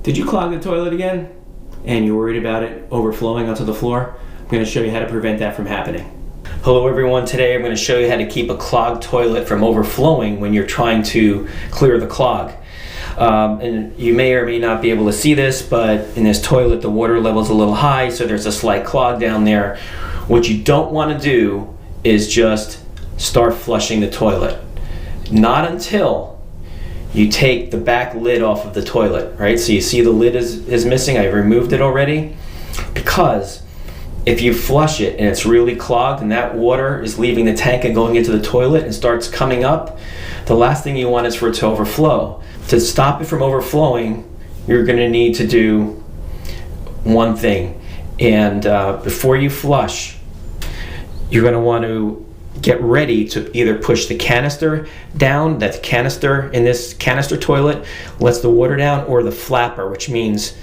Did you clog the toilet again? And you're worried about it overflowing onto the floor? I'm going to show you how to prevent that from happening. Hello everyone, today I'm going to show you how to keep a clogged toilet from overflowing when you're trying to clear the clog. And you may or may not be able to see this, but in this toilet the water level is a little high, so there's a slight clog down there. What you don't want to do is just start flushing the toilet. Not until you take the back lid off of the toilet, right? So you see the lid is missing. I removed it already, because if you flush it and it's really clogged and that water is leaving the tank and going into the toilet and starts coming up, the last thing you want is for it to overflow. To stop it from overflowing, you're going to need to do one thing. And before you flush, you're going to want to get ready to either push the canister down, that the canister in this canister toilet lets the water down, or the flapper, which means,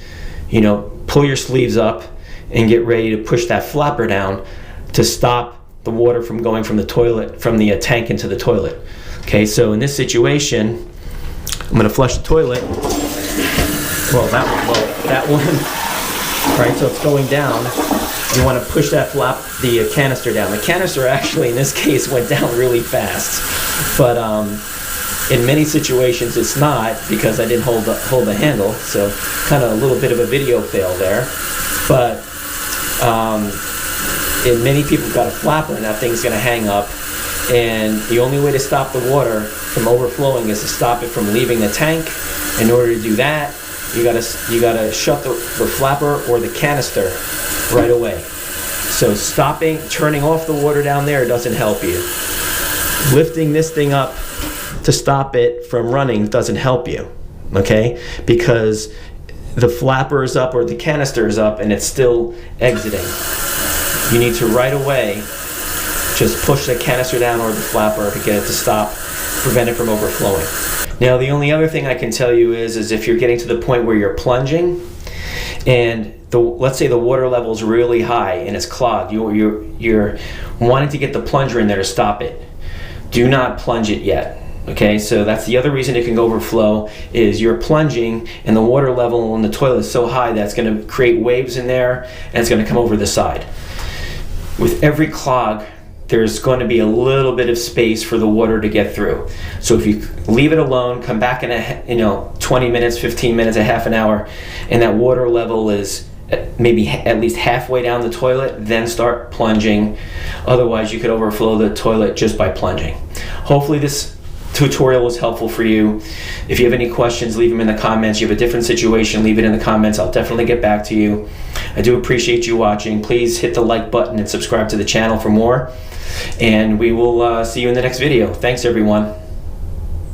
you know, pull your sleeves up and get ready to push that flapper down to stop the water from going from the toilet, from the tank into the toilet. Okay, so in this situation, I'm going to flush the toilet. Well, that one, right? So it's going down. You want to push that the canister down. The canister actually in this case went down really fast, but in many situations it's not, because I didn't hold the handle. So kind of a little bit of a video fail there. But and many people got a flapper and that thing's going to hang up. And the only way to stop the water from overflowing is to stop it from leaving the tank. In order to do that, you gotta shut the flapper or the canister right away. So turning off the water down there doesn't help you. Lifting this thing up to stop it from running doesn't help you, okay? Because the flapper is up or the canister is up and it's still exiting. You need to right away just push the canister down or the flapper to get it to stop, prevent it from overflowing. Now the only other thing I can tell you is if you're getting to the point where you're plunging and let's say the water level is really high and it's clogged, you're wanting to get the plunger in there to stop it. Do not plunge it yet. Okay, so that's the other reason it can overflow, is you're plunging and the water level in the toilet is so high that it's going to create waves in there and it's going to come over the side. With every clog, there's going to be a little bit of space for the water to get through. So if you leave it alone, come back in 20 minutes, 15 minutes, a half an hour, and that water level is maybe at least halfway down the toilet, then start plunging. Otherwise, you could overflow the toilet just by plunging. Hopefully this tutorial was helpful for you. If you have any questions, leave them in the comments. You have a different situation, leave it in the comments. I'll definitely get back to you. I do appreciate you watching. Please hit the like button and subscribe to the channel for more. And we will see you in the next video. Thanks everyone.